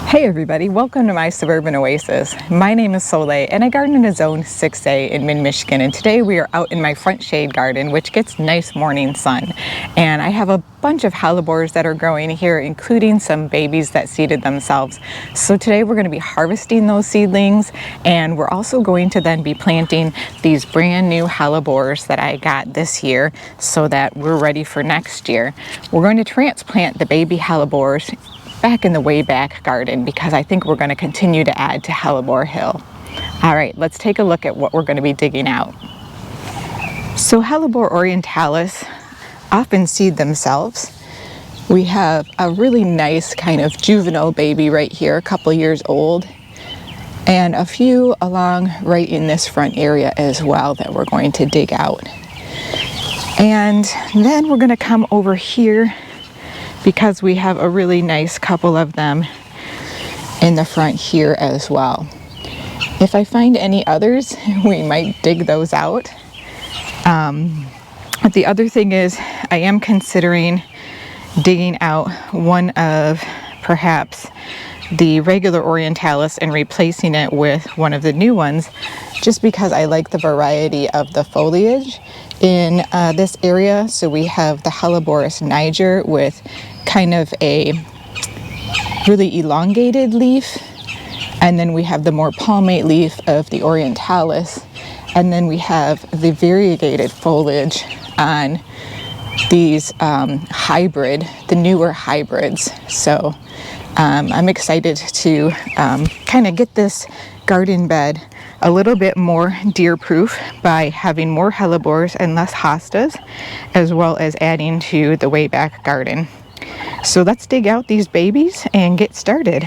Hey everybody, welcome to my suburban oasis. My name is Soleil and I garden in a zone 6A in mid-Michigan, and today we are out in my front shade garden which gets nice morning sun. And I have a bunch of hellebores that are growing here, including some babies that seeded themselves. So today we're going to be harvesting those seedlings, and we're also going to then be planting these brand new hellebores that I got this year so that we're ready for next year. We're going to transplant the baby hellebores back in the way back garden because I think we're going to continue to add to Hellebore Hill. All right, let's take a look at what we're going to be digging out. So Hellebore orientalis often seed themselves. We have a really nice kind of juvenile baby right here, a couple years old, and a few along right in this front area as well that we're going to dig out. And then we're going to come over here because we have a really nice couple of them in the front here as well. If I find any others, we might dig those out. But the other thing is I am considering digging out one of perhaps the regular orientalis and replacing it with one of the new ones, just because I like the variety of the foliage in this area. So we have the Hellebores niger with kind of a really elongated leaf, and then we have the more palmate leaf of the orientalis, and then we have the variegated foliage on these the newer hybrids. So I'm excited to kind of get this garden bed a little bit more deer proof by having more hellebores and less hostas, as well as adding to the way back garden. So let's dig out these babies and get started.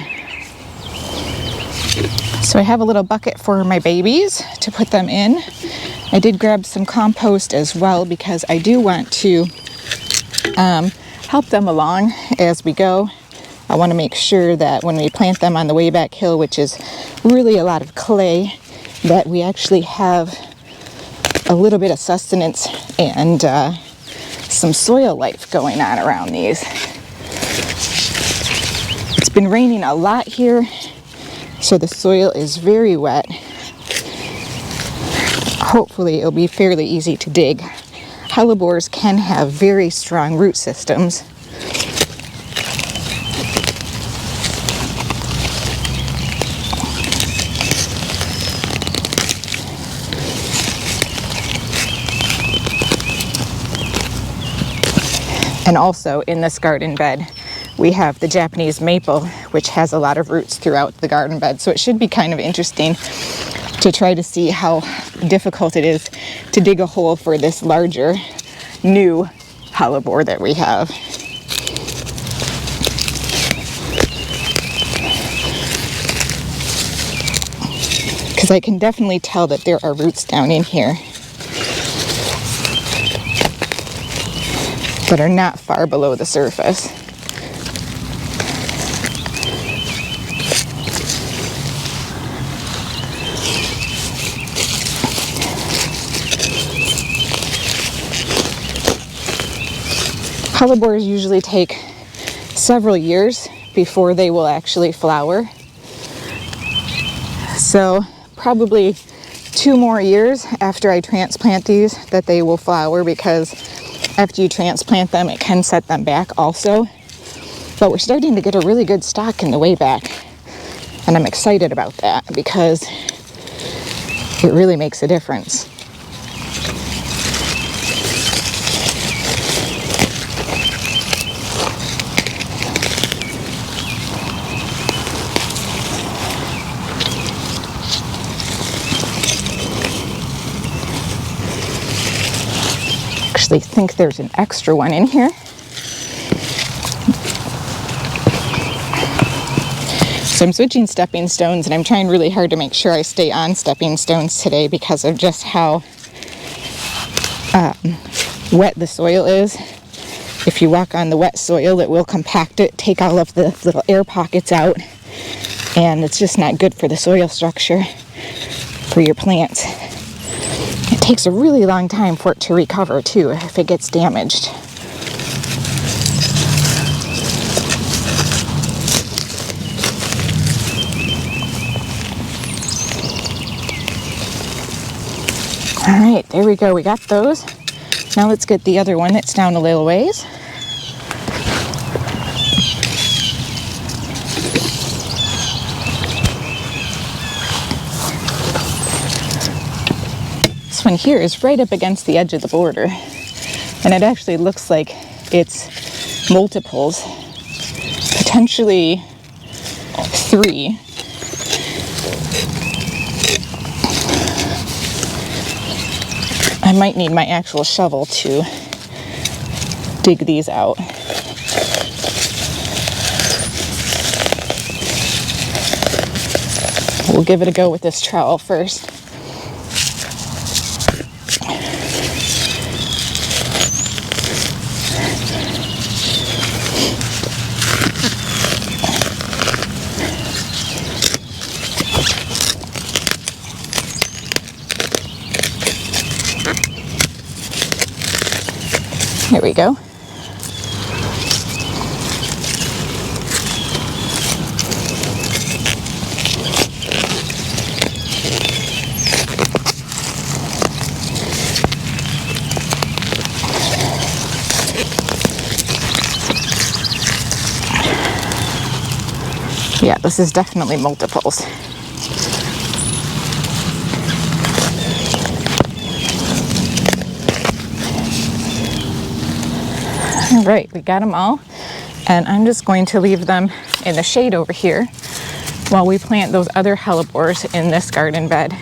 So I have a little bucket for my babies to put them in. I did grab some compost as well because I do want to help them along as we go. I want to make sure that when we plant them on the way back hill, which is really a lot of clay, that we actually have a little bit of sustenance and some soil life going on around these. It's been raining a lot here, so the soil is very wet. Hopefully it'll be fairly easy to dig. Hellebores can have very strong root systems. And also in this garden bed, we have the Japanese maple, which has a lot of roots throughout the garden bed. So it should be kind of interesting to try to see how difficult it is to dig a hole for this larger, new hellebore that we have. Because I can definitely tell that there are roots down in here that are not far below the surface. Hellebores usually take several years before they will actually flower. So probably 2 more years after I transplant these that they will flower, because after you transplant them, it can set them back also. But we're starting to get a really good stock in the way back, and I'm excited about that because it really makes a difference. I think there's an extra one in here. So I'm switching stepping stones, and I'm trying really hard to make sure I stay on stepping stones today because of just how wet the soil is. If you walk on the wet soil, it will compact it, take all of the little air pockets out, and it's just not good for the soil structure for your plants. It takes a really long time for it to recover too if it gets damaged. All right, there we go. We got those. Now let's get the other one that's down a little ways. This one here is right up against the edge of the border, and it actually looks like it's multiples, potentially 3. I might need my actual shovel to dig these out. We'll give it a go with this trowel first. There we go. Yeah, this is definitely multiples. All right, we got them all, and I'm just going to leave them in the shade over here while we plant those other hellebores in this garden bed.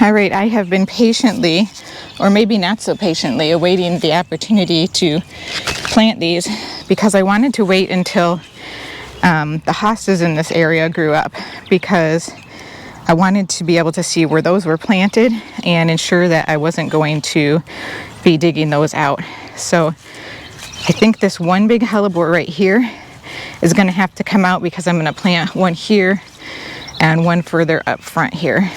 All right, I have been patiently, or maybe not so patiently, awaiting the opportunity to plant these because I wanted to wait until the hostas in this area grew up, because I wanted to be able to see where those were planted and ensure that I wasn't going to be digging those out. So I think this one big hellebore right here is going to have to come out because I'm going to plant one here and one further up front here.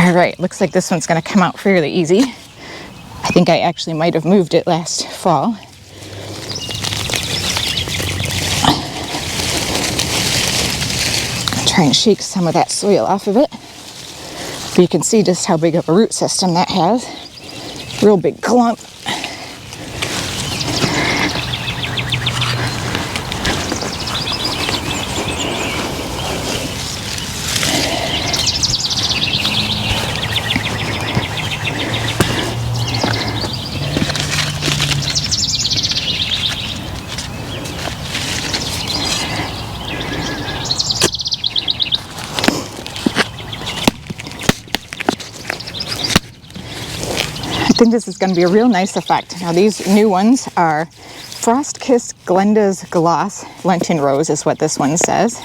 All right, looks like this one's going to come out fairly easy. I think I actually might have moved it last fall. Try and shake some of that soil off of it. But you can see just how big of a root system that has. Real big clump. I think this is going to be a real nice effect. Now these new ones are Frost-Kissed Glenda's Gloss Lenten Rose is what this one says.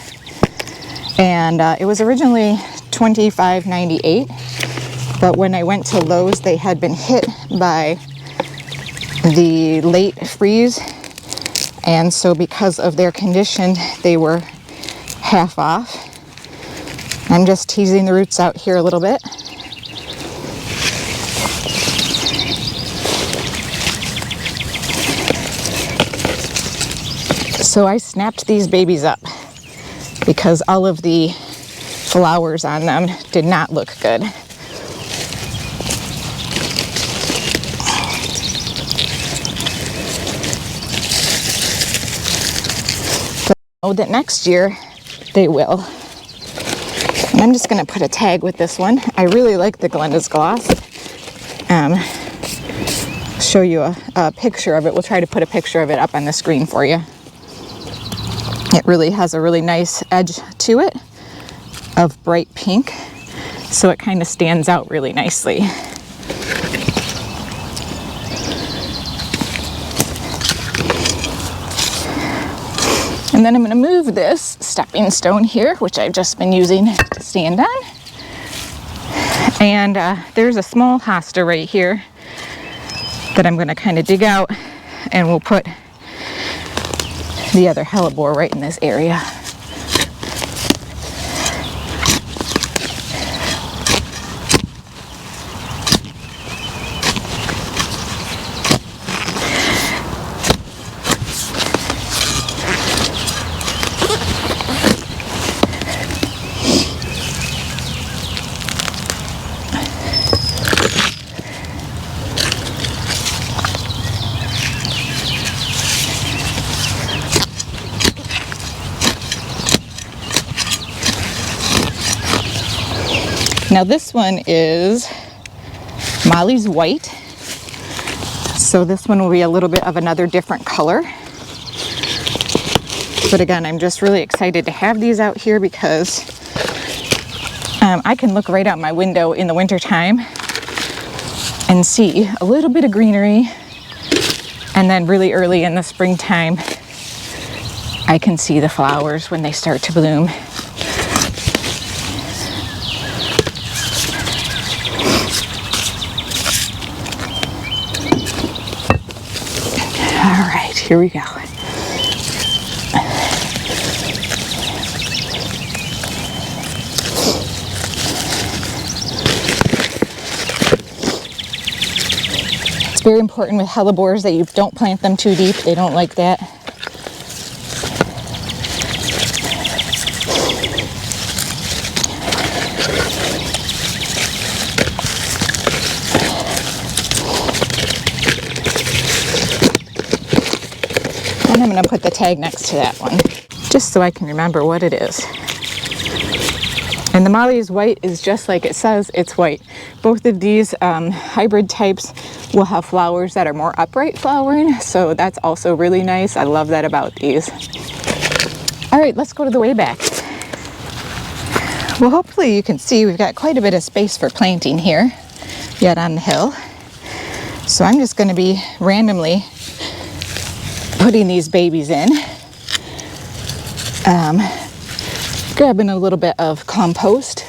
And it was originally $25.98, but when I went to Lowe's they had been hit by the late freeze, and so because of their condition they were half off. I'm just teasing the roots out here a little bit. So I snapped these babies up because all of the flowers on them did not look good. But I know that next year they will. And I'm just going to put a tag with this one. I really like the Glenda's Gloss. Show you a picture of it. We'll try to put a picture of it up on the screen for you. It really has a really nice edge to it of bright pink, so it kind of stands out really nicely. And then I'm going to move this stepping stone here, which I've just been using to stand on. And there's a small hosta right here that I'm going to kind of dig out and we'll put the other hellebore right in this area. Now this one is Molly's White. So this one will be a little bit of another different color. But again, I'm just really excited to have these out here because I can look right out my window in the wintertime and see a little bit of greenery. And then really early in the springtime, I can see the flowers when they start to bloom. All right, here we go. It's very important with hellebores that you don't plant them too deep. They don't like that. And I'm going to put the tag next to that one, just so I can remember what it is. And the Molly's White is just like it says, it's white. Both of these hybrid types will have flowers that are more upright flowering, so that's also really nice. I love that about these. All right, let's go to the way back. Well, hopefully you can see we've got quite a bit of space for planting here, yet on the hill. So I'm just going to be randomly putting these babies in, grabbing a little bit of compost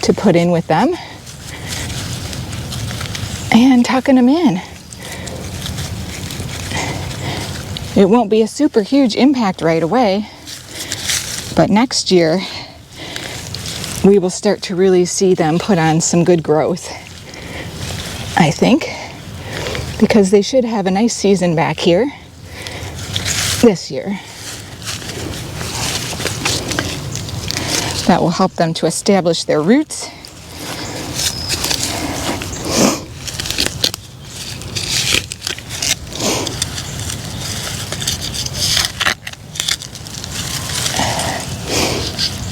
to put in with them, and tucking them in. It won't be a super huge impact right away, but next year we will start to really see them put on some good growth, I think, because they should have a nice season back here this year. That will help them to establish their roots.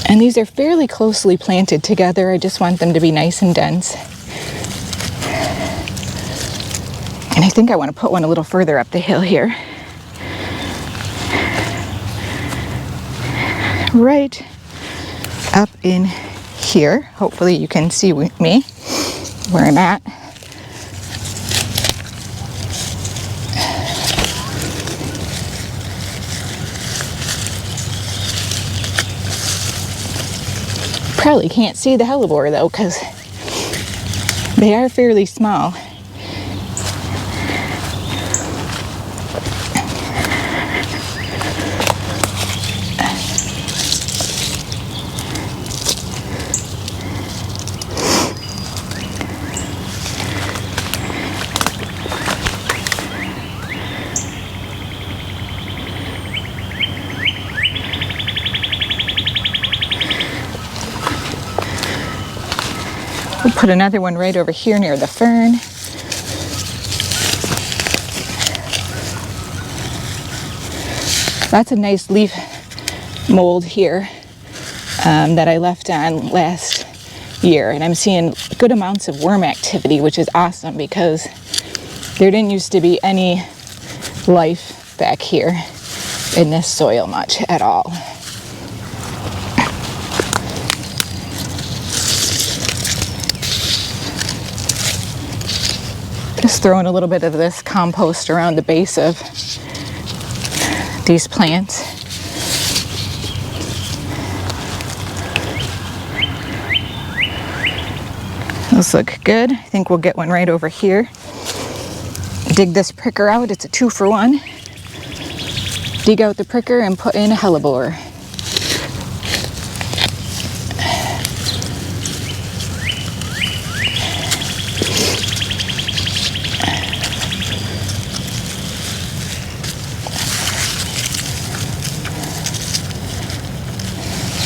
And these are fairly closely planted together. I just want them to be nice and dense. And I think I want to put one a little further up the hill here. Right up in here. Hopefully you can see me where I'm at. Probably can't see the hellebore though, because they are fairly small. We'll put another one right over here near the fern. That's a nice leaf mold here that I left on last year, and I'm seeing good amounts of worm activity, which is awesome because there didn't used to be any life back here in this soil much at all. Just throwing a little bit of this compost around the base of these plants. Those look good. I think we'll get one right over here. I dig this pricker out. It's a 2-for-1. Dig out the pricker and put in a hellebore.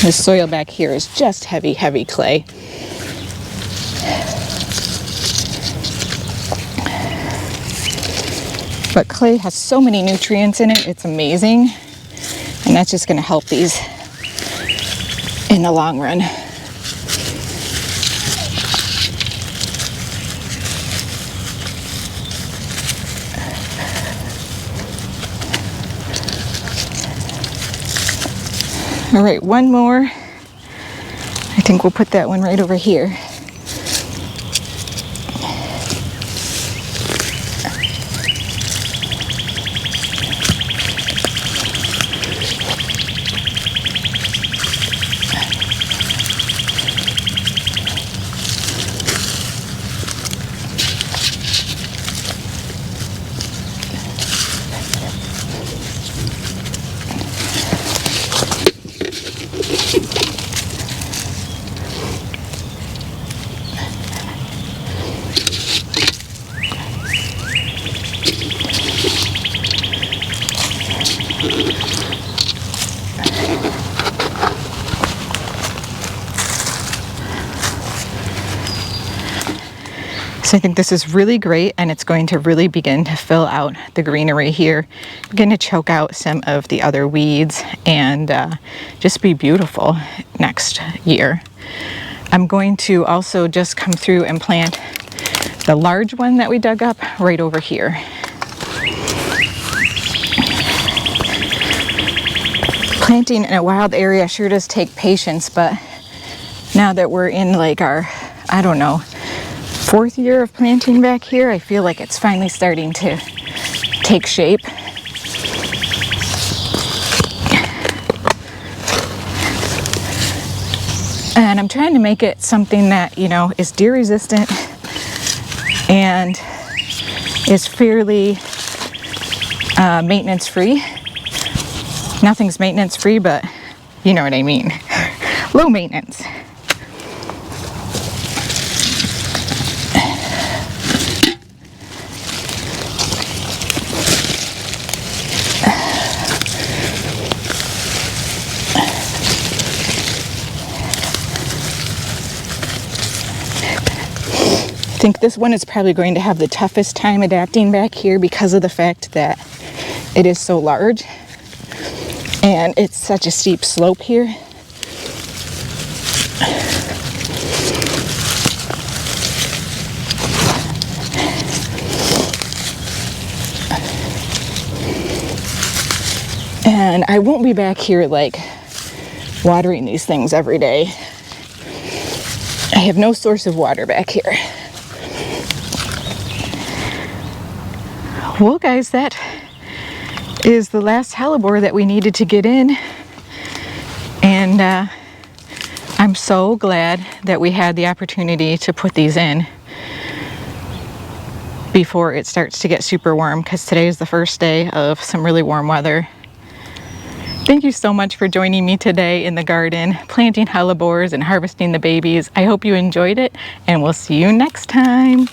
The soil back here is just heavy, heavy clay. But clay has so many nutrients in it, it's amazing. And that's just going to help these in the long run. All right, one more. I think we'll put that one right over here. So I think this is really great, and it's going to really begin to fill out the greenery here, begin to choke out some of the other weeds, and just be beautiful next year. I'm going to also just come through and plant the large one that we dug up right over here. Planting in a wild area sure does take patience, but now that we're in like our, I don't know, 4th year of planting back here, I feel like it's finally starting to take shape. And I'm trying to make it something that, you know, is deer resistant and is fairly maintenance free. Nothing's maintenance free, but you know what I mean. Low maintenance. I think this one is probably going to have the toughest time adapting back here because of the fact that it is so large and it's such a steep slope here. And I won't be back here like watering these things every day. I have no source of water back here. Well, guys, that is the last hellebore that we needed to get in. And I'm so glad that we had the opportunity to put these in before it starts to get super warm, because today is the first day of some really warm weather. Thank you so much for joining me today in the garden, planting hellebores and harvesting the babies. I hope you enjoyed it, and we'll see you next time.